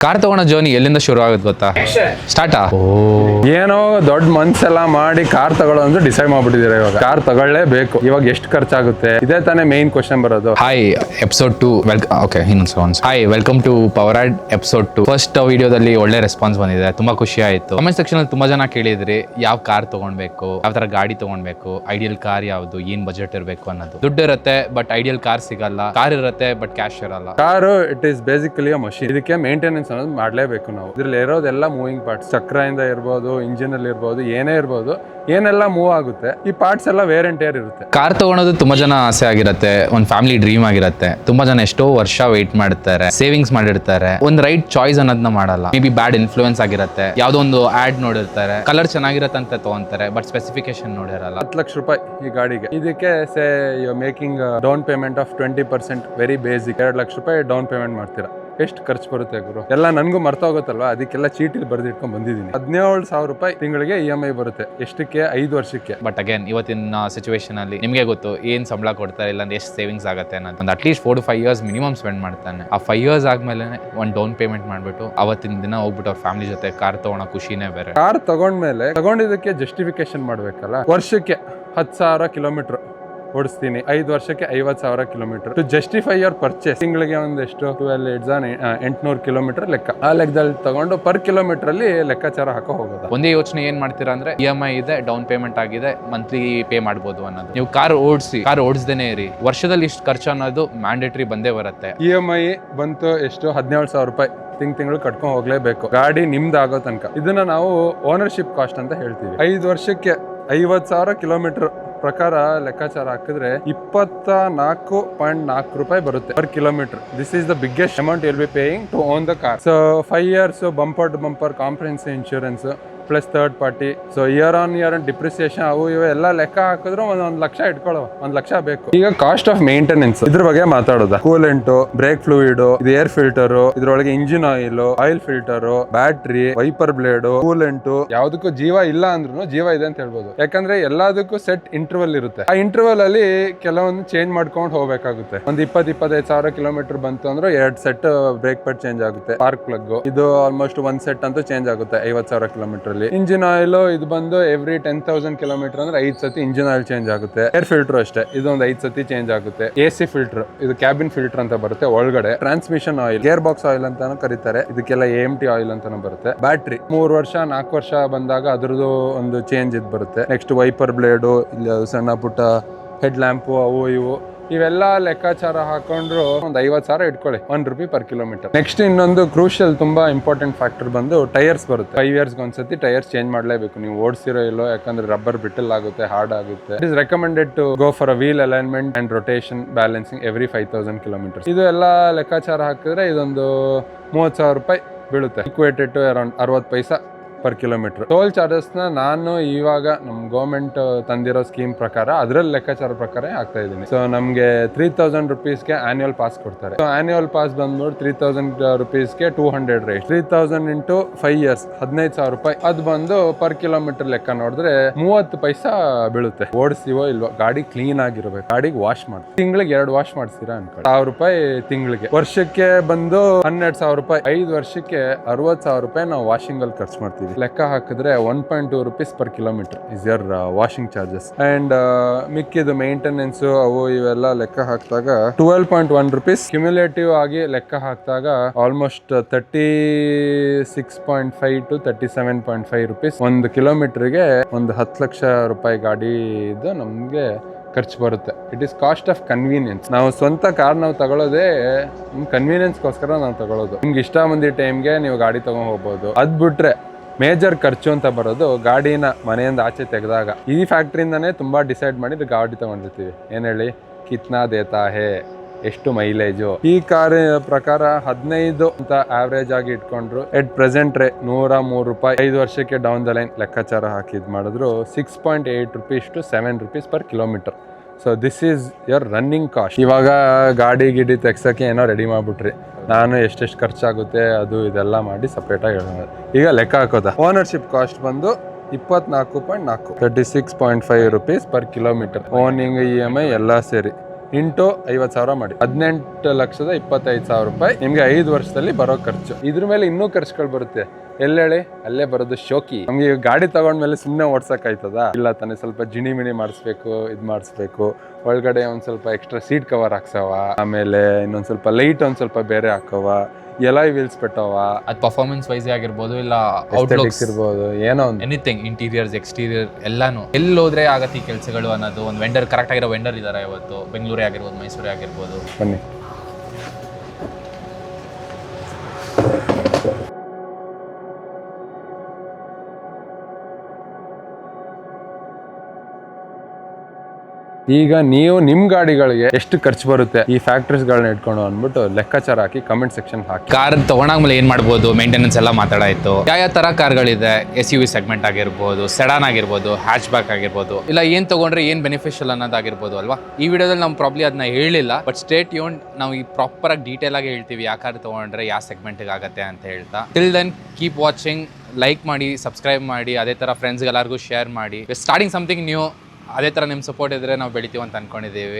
Car ತಗೊಳ್ಳೋ journey ಎಲ್ಲಿಂದ ಶುರು ಆಗುತ್ತೆ ಗೊತ್ತಾ? ಸ್ಟಾರ್ಟಾ ಏನೋ ದೊಡ್ಡ ಮನ್ಸೆಲ್ಲ ಮಾಡಿ ಕಾರ್ ತಗೊಳ್ಳೋ ಅಂತ ಡಿಸೈಡ್ ಮಾಡ್ಬಿಟ್ಟಿದ್ದೀರಾ. ಇವಾಗ ಕಾರ್ ತಗೊಳ್ಳೇಬೇಕು. ಇವಾಗ ಎಷ್ಟು ಖರ್ಚಾಗುತ್ತೆ ಇದೇ ತಾನೇ ಮೇನ್ ಕ್ವಶನ್ ಬರೋದು. Hi episode 2 okay hi welcome to power ad episode 2. First ವಿಡಿಯೋದಲ್ಲಿ ಒಳ್ಳೆ ರೆಸ್ಪಾನ್ಸ್ ಬಂದಿದೆ, ತುಂಬಾ ಖುಷಿ ಆಯ್ತು. ಕಮೆಂಟ್ ಸೆಕ್ಷನ್ ಅಲ್ಲಿ ತುಂಬಾ ಜನ ಕೇಳಿದ್ರಿ ಯಾವ ಕಾರ್ ತಗೊಳ್ಬೇಕು, ಯಾವ ತರ ಗಾಡಿ ತಗೊಳ್ಬೇಕು, ಐಡಿಯಲ್ ಕಾರ್ ಯಾವ್ದು, ಏನ್ ಬಜೆಟ್ ಇರಬೇಕು ಅನ್ನೋದು. ದುಡ್ಡು ಇರುತ್ತೆ ಬಟ್ ಐಡಿಯಲ್ ಕಾರ್ ಸಿಗಲ್ಲ, ಕಾರ್ ಇರುತ್ತೆ ಬಟ್ ಕ್ಯಾಶ್ ಇರಲ್ಲ. Car it is basically a machine. ಇದಕ್ಕೆ ಮೇಂಟೆನೆನ್ಸ್ ಅನ್ನೋದು ಮಾಡ್ಲೇಬೇಕು ನಾವು. ಇದ್ರಲ್ಲಿ ಇರೋದೆಲ್ಲ ಮೂವಿಂಗ್ ಪಾರ್ಟ್ಸ್, ಚಕ್ರದಿಂದ ಇರ್ಬೋದು, ಇಂಜಿನ್ ಅಲ್ಲಿ ಇರ್ಬೋದು, ಏನೇ ಇರ್ಬೋದು, ಏನೆಲ್ಲ ಮೂವ್ ಆಗುತ್ತೆ ಈ ಪಾರ್ಟ್ಸ್ ಎಲ್ಲ ವೇರ್ ಅಂಡ್ ಟೇರ್ ಇರುತ್ತೆ. ಕಾರ್ ತಗೊಳೋದು ತುಂಬಾ ಜನ ಆಸೆ ಆಗಿರುತ್ತೆ, ಒಂದ್ ಫ್ಯಾಮಿಲಿ ಡ್ರೀಮ್ ಆಗಿರುತ್ತೆ. ತುಂಬಾ ಜನ ಎಷ್ಟೋ ವರ್ಷ ವೇಟ್ ಮಾಡ್ತಾರೆ, ಸೇವಿಂಗ್ಸ್ ಮಾಡಿರ್ತಾರೆ, ಒಂದ್ ರೈಟ್ ಚಾಯ್ಸ್ ಅನ್ನೋದನ್ನ ಮಾಡಲ್ಲ. ಮೇ ಬಿ ಬ್ಯಾಡ್ ಇನ್ಫ್ಲೂಯೆನ್ಸ್ ಆಗಿರುತ್ತೆ, ಯಾವ್ದೋ ಒಂದು ಆಡ್ ನೋಡಿರ್ತಾರೆ, ಕಲರ್ ಚೆನ್ನಾಗಿರತ್ತೆ ಅಂತ ತಗೊಂತಾರೆ ಬಟ್ ಸ್ಪೆಸಿಫಿಕೇಶನ್ ನೋಡಿರಲ್ಲ. 10 ಲಕ್ಷ ರೂಪಾಯಿ ಈ ಗಾಡಿಗೆ. ಇದಕ್ಕೆ say you making down payment of 20%, very basic. 2 lakh ರೂಪಾಯಿ ಡೌನ್ ಪೇಮೆಂಟ್ ಮಾಡ್ತೀರಾ. ಎಷ್ಟು ಖರ್ಚು ಬರುತ್ತೆ ಗುರು? ಎಲ್ಲ ನನಗೂ ಮರ್ತೋಗುತ್ತಲ್ವಾ, ಅದಕ್ಕೆಲ್ಲ ಚೀಟಿಲಿ ಬರ್ದಿಟ್ಕೊಂಡ್ ಬಂದಿದ್ದೀನಿ. 17,000 ರೂಪಾಯಿ ತಿಂಗಳಿಗೆ EMI ಬರುತ್ತೆ. ಎಷ್ಟಕ್ಕೆ? 5 ವರ್ಷಕ್ಕೆ. ಬಟ್ ಅಗೇನ್ ಇವತ್ತಿನ ಸಿಚುವೇಶನ್ ಅಲ್ಲಿ ನಿಮಗೆ ಗೊತ್ತು ಏನ್ ಸಂಬಳ ಕೊಡ್ತಾರೆ, ಇಲ್ಲ ಎಷ್ಟು ಸೇವಿಂಗ್ಸ್ ಆಗುತ್ತೆ ಅನ್ನೋದು. ಒಂದು at least 4 to 5 years minimum spend ಮಾಡ್ತಾನೆ. ಆ 5 years ಆದ್ಮೇಲೆ ಒಂದು ಡೌನ್ ಪೇಮೆಂಟ್ ಮಾಡ್ಬಿಟ್ಟು ಅವತ್ತಿನ ದಿನ ಹೋಗ್ಬಿಟ್ಟು ಅವ್ರ ಫ್ಯಾಮಿಲಿ ಜೊತೆ ಕಾರ್ ತಗೊಳ್ಳೋ ಖುಷಿನೇ ಬೇರೆ. ಕಾರ್ ತಗೊಂಡ್ಮೇಲೆ ತಗೊಂಡಿದ್ದಕ್ಕೆ ಜಸ್ಟಿಫಿಕೇಶನ್ ಮಾಡ್ಬೇಕಲ್ಲ. ವರ್ಷಕ್ಕೆ 10,000 ಕಿಲೋಮೀಟರ್ ಓಡಿಸ್ತೀನಿ, 5 ವರ್ಷಕ್ಕೆ 50,000 kilometre. To justify your purchase ತಿಂಗಳಿಗೆ ಒಂದೆಷ್ಟು 800 ಕಿಲೋಮೀಟರ್ ಲೆಕ್ಕ. ಆ ಲೆಕ್ಕದಲ್ಲಿ ತಗೊಂಡು ಪರ್ ಕಿಲೋಮೀಟರ್ ಅಲ್ಲಿ ಲೆಕ್ಕಾಚಾರ ಹಾಕೋ ಹೋಗೋದು. ಒಂದೇ ಯೋಚನೆ ಏನ್ ಮಾಡ್ತೀರಾ ಅಂದ್ರೆ EMI ಇದೆ, ಡೌನ್ ಪೇಮೆಂಟ್ ಆಗಿದೆ, ಮಂತ್ಲಿ ಪೇ ಮಾಡ್ಬೋದು ಅನ್ನೋದು. ನೀವು ಕಾರ್ ಓಡಿಸ್ದೇನೆ ಇರಿ, ವರ್ಷದಲ್ಲಿ ಇಷ್ಟು ಖರ್ಚು ಅನ್ನೋದು ಮ್ಯಾಂಡೇಟರಿ ಬಂದೇ ಬರುತ್ತೆ. EMI ಬಂತು ಎಷ್ಟು? 17,000 ರೂಪಾಯಿ ತಿಂಗಳು ಕಟ್ಕೊಂಡು ಹೋಗ್ಲೇಬೇಕು ಗಾಡಿ ನಿಮ್ದು ಆಗೋ ತನಕ. ಇದನ್ನ ನಾವು ಓನರ್ಶಿಪ್ ಕಾಸ್ಟ್ ಅಂತ ಹೇಳ್ತೀವಿ. 5 ವರ್ಷಕ್ಕೆ 50,000 ಕಿಲೋಮೀಟರ್ ಪ್ರಕಾರ ಲೆಕ್ಕಾಚಾರ ಹಾಕಿದ್ರೆ 24.4 ರೂಪಾಯಿ ಬರುತ್ತೆ per kilometre. This is the biggest amount you will be paying to own the car. So 5 years bumper to bumper comprehensive insurance plus third party. So year on year depreciation ಅವು ಇವು ಎಲ್ಲ ಲೆಕ್ಕ ಹಾಕಿದ್ರು 1 ಲಕ್ಷ ಇಟ್ಕೊಳ್ಳೋ, 1 ಲಕ್ಷ ಬೇಕು. ಈಗ ಕಾಸ್ಟ್ ಆಫ್ ಮೇಂಟೆನೆನ್ಸ್ ಇದ್ರ ಬಗ್ಗೆ ಮಾತಾಡೋದ. Coolant, break fluid, ಇದು ಏರ್ ಫಿಲ್ಟರ್, ಇದ್ರೊಳಗೆ engine oil filter, battery, wiper blade, coolant, ಯಾವ್ದಕ್ಕೂ ಜೀವ ಇಲ್ಲ ಅಂದ್ರೂ ಜೀವ ಇದೆ ಅಂತ ಹೇಳ್ಬೋದು. ಯಾಕಂದ್ರೆ ಎಲ್ಲದಕ್ಕೂ ಸೆಟ್ ಇಂಟರ್ವಲ್ ಇರುತ್ತೆ. ಆ ಇಂಟರ್ವಲ್ ಅಲ್ಲಿ ಕೆಲವೊಂದು ಚೇಂಜ್ ಮಾಡ್ಕೊಂಡು ಹೋಗ್ಬೇಕಾಗುತ್ತೆ. ಒಂದು 20-25,000 ಕಿಲೋಮೀಟರ್ ಬಂತು ಅಂದ್ರೆ 2 ಸೆಟ್ ಬ್ರೇಕ್ ಪ್ಯಾಡ್ ಚೇಂಜ್ ಆಗುತ್ತೆ. ಸ್ಪಾರ್ಕ್ ಪ್ಲಗ್ ಇದು ಆಲ್ಮೋಸ್ಟ್ 1 ಸೆಟ್ ಅಂತೂ ಚೇಂಜ್ ಆಗುತ್ತೆ 50,000 ಕಿಲೋಮೀಟರ್. ಇಂಜಿನ್ ಆಯಿಲ್ ಇದು ಬಂದು ಎವ್ರಿ 10,000 ಕಿಲೋಮೀಟರ್ ಅಂದ್ರೆ 5 ಸತಿ ಇಂಜಿನ್ ಆಯಿಲ್ ಚೇಂಜ್ ಆಗುತ್ತೆ. ಏರ್ ಫಿಲ್ಟರ್ ಅಷ್ಟೇ, ಇದು ಒಂದು 5 ಸತಿ ಚೇಂಜ್ ಆಗುತ್ತೆ. AC ಫಿಲ್ಟರ್, ಇದು ಕ್ಯಾಬಿನ್ ಫಿಲ್ಟರ್ ಅಂತ ಬರುತ್ತೆ ಒಳಗಡೆ. Transmission oil, gear box oil ಅಂತಾನು ಕರೀತಾರೆ, ಇದಕ್ಕೆಲ್ಲ AMT ಆಯಿಲ್ ಅಂತಾನು ಬರುತ್ತೆ. ಬ್ಯಾಟ್ರಿ 3 ವರ್ಷ 4 ವರ್ಷ ಬಂದಾಗ ಅದ್ರದ್ದು ಒಂದು ಚೇಂಜ್ ಇದು ಬರುತ್ತೆ. ನೆಕ್ಸ್ಟ್ ವೈಪರ್ ಬ್ಲೇಡು, ಇಲ್ಲಿ ಸಣ್ಣ ಪುಟ್ಟ ಹೆಡ್ ಲ್ಯಾಂಪು, ಅವು ಇವು ಇವೆಲ್ಲ ಲೆಕ್ಕಾಚಾರ ಹಾಕೊಂಡ್ರು ಒಂದು 50,000 ಇಟ್ಕೊಳ್ಳಿ, 1 ರೂಪಾಯಿ ಪರ್ ಕಿಲೋಮೀಟರ್. ನೆಕ್ಸ್ಟ್ ಇನ್ನೊಂದು ಕ್ರೂಷಿಯಲ್ ತುಂಬಾ ಇಂಪಾರ್ಟೆಂಟ್ ಫ್ಯಾಕ್ಟರ್ ಬಂದು ಟೈರ್ಸ್ ಬರುತ್ತೆ. 5 years ಒಂದ್ಸತಿ ಟೈರ್ಸ್ ಚೇಂಜ್ ಮಾಡಲೇಬೇಕು. ನೀವು ಓಡಿಸಿರೋ ಇಲ್ಲೋ, ಯಾಕಂದ್ರೆ ರಬ್ಬರ್ ಬ್ರಿಟಲ್ ಆಗುತ್ತೆ, ಹಾರ್ಡ್ ಆಗುತ್ತೆ. It is recommended to go for a wheel alignment and rotation balancing every 5,000 kilometre. ಇದು ಎಲ್ಲ ಲೆಕ್ಕಾಚಾರ ಹಾಕಿದ್ರೆ ಇದೊಂದು 30,000 ರೂಪಾಯಿ ಬೀಳುತ್ತೆ. Equated to around 60 paisa per kilometre. Toll charges ನಾನು ಇವಾಗ ನಮ್ ಗೌರ್ಮೆಂಟ್ ತಂದಿರೋ ಸ್ಕೀಮ್ ಪ್ರಕಾರ ಅದ್ರಲ್ಲಿ ಲೆಕ್ಕಾಚಾರ ಪ್ರಕಾರ ಆಗ್ತಾ ಇದ್ದೀನಿ. ಸೊ ನಮ್ಗೆ 3,000 ರುಪೀಸ್ಗೆ ಆನ್ಯುವಲ್ ಪಾಸ್ ಕೊಡ್ತಾರೆ. ಸೊ ಆನ್ಯುವಲ್ ಪಾಸ್ ಬಂದ್ಬಿಟ್ಟು 3,000 ರುಪೀಸ್ಗೆ 200 ರೇಟ್. 3,000 ಇಂಟು 5 years 15,000 ರೂಪಾಯಿ. ಅದು ಬಂದು ಪರ್ ಕಿಲೋಮೀಟರ್ ಲೆಕ್ಕ ನೋಡಿದ್ರೆ 30 ಪೈಸಾ ಬೀಳುತ್ತೆ. ಓಡಿಸ್ತೀವೋ ಇಲ್ವೋ, ಗಾಡಿ ಕ್ಲೀನ್ ಆಗಿರ್ಬೇಕು. ಗಾಡಿಗೆ ವಾಶ್ ಮಾಡಿ ತಿಂಗಳಿಗೆ 2 ವಾಶ್ ಮಾಡ್ತೀರಾ ಅನ್ಕೊಳ್ಳಿ, 1,000 ರೂಪಾಯಿ ತಿಂಗಳಿಗೆ. ವರ್ಷಕ್ಕೆ ಬಂದು 12,000 ರೂಪಾಯಿ. 5 ವರ್ಷಕ್ಕೆ 60,000 ರೂಪಾಯಿ ನಾವು ವಾಷಿಂಗ್ ಅಲ್ಲಿ ಖರ್ಚು ಮಾಡ್ತೀವಿ. ಲೆಕ್ಕ ಹಾಕಿದ್ರೆ 1.2 rupees per kilometre is your washing charges. And ಮಿಕ್ಕಿದು ಮೇಂಟೆನೆನ್ಸ್ ಅವು ಇವೆಲ್ಲ ಲೆಕ್ಕ ಹಾಕಿದಾಗ 12.1 rupees. ಕ್ಯುಮ್ಯುಲೇಟಿವ್ ಆಗಿ ಲೆಕ್ಕ ಹಾಕಿದಾಗ ಆಲ್ಮೋಸ್ಟ್ 36.5 to 37.5 rupees ಒಂದು ಕಿಲೋಮೀಟರ್ಗೆ ಒಂದು 10 ಲಕ್ಷ ರೂಪಾಯಿ ಗಾಡಿ ಇದು ನಮ್ಗೆ ಖರ್ಚು ಬರುತ್ತೆ. It is cost of convenience. ನಾವು ಸ್ವಂತ ಕಾರ್ ನಾವು ತಗೊಳ್ಳೋದೇ ಕನ್ವೀನಿಯನ್ಸ್ಗೋಸ್ಕರ ನಾವು ತಗೊಳ್ಳೋದು. ನಿಮ್ಗೆ ಇಷ್ಟ ಬಂದಿದ್ದ ಟೈಮ್ಗೆ ನೀವು ಗಾಡಿ ತಗೊಂಡ್ ಹೋಗ್ಬೋದು. ಅದ್ ಬಿಟ್ರೆ ಮೇಜರ್ ಖರ್ಚು ಅಂತ ಬರೋದು ಗಾಡಿನ ಮನೆಯಿಂದ ಆಚೆ ತೆಗೆದಾಗ. ಈ ಫ್ಯಾಕ್ಟ್ರಿಯಿಂದಾನೇ ತುಂಬಾ ಡಿಸೈಡ್ ಮಾಡಿ ಗಾಡಿ ತಗೊಂಡಿರ್ತೀವಿ. ಏನ್ ಹೇಳಿ, ಕಿತ್ನಾ ದೇತಾ ಹೇ, ಎಷ್ಟು ಮೈಲೇಜು. ಈ ಕಾರ್ ಪ್ರಕಾರ 15 ಅಂತ ಆವರೇಜ್ ಆಗಿ ಇಟ್ಕೊಂಡ್ರು ಎಟ್ ಪ್ರೆಸೆಂಟ್ ರೇ 103 ರೂಪಾಯಿ. 5 ವರ್ಷಕ್ಕೆ ಡೌನ್ ದ ಲೈನ್ ಲೆಕ್ಕಾಚಾರ ಹಾಕಿದ್ ಮಾಡಿದ್ರು 6.8 rupees to 7 rupees per kilometre. So this is your running cost. ಇವಾಗ ಗಾಡಿ ಗಿಡಿ ತೆಗ್ಸಕ್ಕೆ ಏನೋ ರೆಡಿ ಮಾಡ್ಬಿಟ್ರಿ, ನಾನು ಎಷ್ಟೆಷ್ಟು ಖರ್ಚಾಗುತ್ತೆ ಅದು ಇದೆಲ್ಲ ಮಾಡಿ ಸಪ್ರೇಟಾಗಿ ಹೇಳೋದು. ಈಗ ಲೆಕ್ಕ ಹಾಕೋದ. ಓನರ್ಶಿಪ್ ಕಾಸ್ಟ್ ಬಂದು 24.4 36.5 rupees per kilometre. Owning EMI ಎಲ್ಲ ಸೇರಿ ಇಂಟು 50,000 ಮಾಡಿ 18,25,000 ರೂಪಾಯಿ ನಿಮ್ಗೆ 5 ವರ್ಷದಲ್ಲಿ ಬರೋ ಖರ್ಚು. ಇದ್ರ ಮೇಲೆ ಇನ್ನೂ ಖರ್ಚುಗಳು ಬರುತ್ತೆ. ಎಲ್ಲೇಳಿ ಅಲ್ಲೇ ಬರೋದು ಶೋಕಿ. ನಮ್ಗೆ ಗಾಡಿ ತಗೊಂಡ್ಮೇಲೆ ಸುಮ್ಮನೆ ಓಡ್ಸಕ್ ಆಯ್ತದ? ಇಲ್ಲ ತಾನೆ, ಸ್ವಲ್ಪ ಜಿಣಿ ಮಿಣಿ ಮಾಡಿಸ್ಬೇಕು, ಇದ್ ಮಾಡಿಸ್ಬೇಕು. ಒಳಗಡೆ ಒಂದ್ ಸ್ವಲ್ಪ ಎಕ್ಸ್ಟ್ರಾ ಸೀಟ್ ಕವರ್ ಹಾಕ್ಸವ, ಆಮೇಲೆ ಇನ್ನೊಂದ್ ಸ್ವಲ್ಪ ಲೈಟ್ ಒಂದ್ ಸ್ವಲ್ಪ ಬೇರೆ ಹಾಕವ, ಎಲೈ ವೀಲ್ಸ್ ಬಿಟ್ಟವ. ಅದು ಪರ್ಫಾರ್ಮೆನ್ಸ್ ವೈಸ್ ಆಗಿರ್ಬೋದು, ಇಲ್ಲ ಔಟ್ಲುಕ್ಸ್ ಇರ್ಬೋದು, ಏನೋ ಒಂದು ಎನಿಥಿಂಗ್, ಇಂಟೀರಿಯರ್ಸ್ ಎಕ್ಸ್ಟೀರಿಯರ್ ಎಲ್ಲಾನು. ಎಲ್ಲಿ ಹೋದ್ರೆ ಆಗತ್ತೆ ಈ ಕೆಲಸಗಳು ಅನ್ನೋದು ಒಂದು ವೆಂಡರ್, ಕರೆಕ್ಟ್ ಆಗಿರೋ ವೆಂಡರ್ ಇದ್ದಾರೆ ಇವತ್ತು. ಬೆಂಗಳೂರೇ ಆಗಿರ್ಬೋದು, ಮೈಸೂರೇ ಆಗಿರ್ಬೋದು. ಬನ್ನಿ. ಈಗ ನೀವು ನಿಮ್ಮ ಗಾಡಿಗಳಿಗೆ ಎಷ್ಟು ಖರ್ಚು ಬರುತ್ತೆ ಈ ಫ್ಯಾಕ್ಟರೀಸ್ಗಳನ್ನ ಇಟ್ಕೊಂಡು ಅಂದ್ಬಿಟ್ಟು ಲೆಕ್ಕಾಚಾರ ಹಾಕಿ ಕಮೆಂಟ್ ಸೆಕ್ಷನ್ ಹಾಕಿ. ಕಾರ್ ತಗೊಂಡಾದ್ಮೇಲೆ ಏನ್ ಮಾಡ್ಬೋದು, ಮೇಂಟೆನೆನ್ಸ್ ಎಲ್ಲ ಮಾತಾಡಾಯ್ತು. ಯಾವ ತರ ಕಾರ್ಗಳಿದೆ, SUV ಸೆಗ್ಮೆಂಟ್ ಆಗಿರ್ಬೋದು, ಸೆಡಾನ್ ಆಗಿರ್ಬೋದು, ಹ್ಯಾಚ್ ಬ್ಯಾಕ್ ಆಗಿರ್ಬೋದು, ಇಲ್ಲ ಏನ್ ತಗೊಂಡ್ರೆ ಏನ್ ಬೆನಿಫಿಷಿಯಲ್ ಅನ್ನೋದಾಗಿರ್ಬೋದು ಅಲ್ವಾ. ಈ ವಿಡಿಯೋದಲ್ಲಿ ನಾವು ಪ್ರಾಬ್ಲಿ ಅದನ್ನ ಹೇಳಿಲ್ಲ, ಬಟ್ ಸ್ಟೇಟ್ ಯೂನ್ ನಾವು ಈ ಪ್ರಾಪರ್ ಆಗಿ ಡೀಟೇಲ್ ಆಗಿ ಹೇಳ್ತೀವಿ ಯಾವ ಕಾರ್ ತಗೊಂಡ್ರೆ ಯಾವ ಸೆಗ್ಮೆಂಟ್ಗೆ ಆಗತ್ತೆ ಅಂತ ಹೇಳ್ತಾ. Till then keep watching, like ಮಾಡಿ, ಸಬ್ಸ್ಕ್ರೈಬ್ ಮಾಡಿ, ಅದೇ ತರ ಫ್ರೆಂಡ್ಸ್ಗೆ ಎಲ್ಲರಿಗೂ ಶೇರ್ ಮಾಡಿ. ಸ್ಟಾರ್ಟಿಂಗ್ ಸಮಥಿಂಗ್ ನ್ಯೂ, ಅದೇ ಥರ ನಿಮ್ಮ ಸಪೋರ್ಟ್ ಇದ್ದರೆ ನಾವು ಬೆಳಿತೀವಿ ಅಂತ ಅಂದ್ಕೊಂಡಿದ್ದೀವಿ.